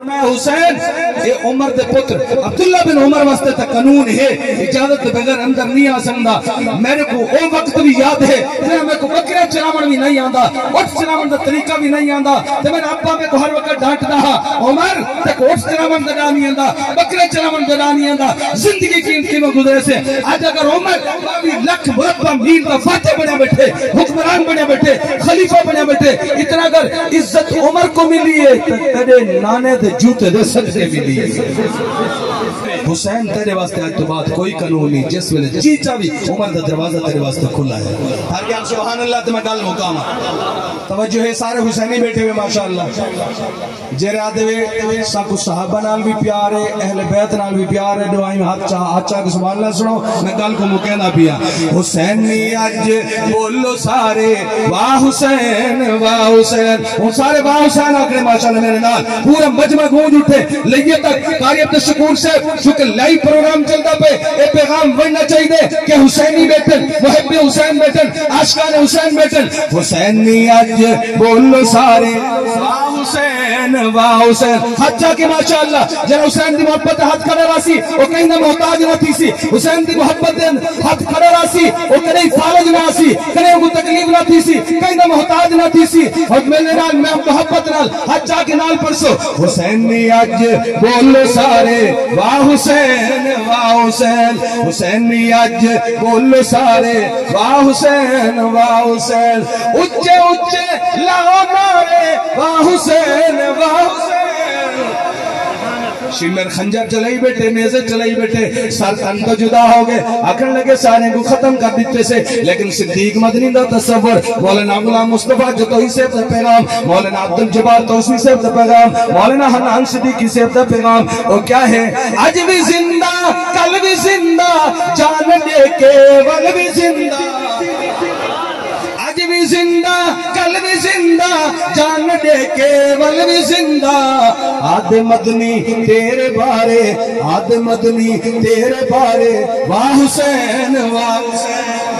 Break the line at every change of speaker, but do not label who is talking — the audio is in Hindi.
हुसैन ये उमर दे पुत्र अब्दुल्ला बिन उमर वास्ते तक कानून है, इजाजत बगैर अंदर नहीं आ सकता। मेरे को वो वक्त भी याद है मेरे को बकरे चलावन भी नहीं आता, उठ चलावन का तरीका भी नहीं आता। तो मेरा अब्बा मेरे को हर वक्त डांटता हा, उमर तक उठ चलावन का नहीं आता, बकरे चलावन का नहीं आता। जिंदगी कीमती में गुजरे से आज अगर उमर लख मुरब्बा मील का फाते बने बैठे, हुक्मरान बने बैठे, खलीफा बने बैठे, इतना अगर इज्जत उमर को मिली है तो तेरे नाने दे जूते दे सदके मिली है। हुसैन तेरे वास्ते आज तो बात कोई कानून नहीं, जिस वेले जी चावी उमर दा दरवाजा तेरे वास्ते खुला है। हर क्या सुभान अल्लाह। ते मैं गल मुकाम तवज्जो है, सारे हुसैनी बैठे हुए माशाअल्लाह। जेरे आदे वे साकु सहाबा नाल भी प्यार है, अहले बैत नाल भी प्यार है। दुआई में हाथ चाह के सुभान अल्लाह सुनो। मैं गल को मुकेना पिया हुसैनी आज बोलो सारे वाह हुसैन वाह हुसैन। वो सारे वाह हुसैन आखिर माशाअल्लाह मेरे नाल पूरा मजमा गूंज उठे। लइए तक कारी अब्दुल शकूर साहब शुक्र लाइव प्रोग्राम चलता पे ए पैगाम बनना चाहिए कि हुसैनी बैठन, मुहब्बे हुसैन बैठन, आशिकान हुसैन बैठन। हुसैनी आज बोलो सारे वाह हुसैन वाह हुसैन। हच्चा के माशाअल्लाह जरा हुसैन दी मोहब्बत हाथ खड़ा रासी ओ कहीं ना मोहताज ना थी सी। हुसैन दी मोहब्बत हाथ खड़ा रासी ओ कहीं फारज ना सी, कहीं को तकलीफ ना थी सी, कहीं ना मोहताज ना थी सी। और मेरे नाल मैं मोहब्बत नाल हच्चा के नाल परसो हुसैनी आज बोलो सारे वाह हुसैन वाह हुसैन। हुसैनी आज बोलो सारे वाह हुसैन वाह हुसैन। उच्चे उच्चे लाओ नारे वाह हुसैन वाह हुसैन। शिमर खंजर चलाई बैठे, नेज़े चलाई बैठे, सर तन तो जुदा हो गए, आखिर लगे सारे को खत्म कर देते से। लेकिन सिद्दीक मदनी दा तसव्वुर, मौलाना गुलाम मुस्तफा जतोई से पैगाम, मौलाना अब्दुल जब्बार तौसी से पैगाम, मौलाना हनान सिद्दीकी से पैगाम। और क्या है आज भी जिंदा कल भी जिंदा जान दे केवल भी जिंदा, आज भी जिंदा कल भी जिंदा जान दे केवल भी जिंदा। आद मदनी तेरे बारे आद मदनी तेरे बारे वाह हुसैन वाह हुसैन।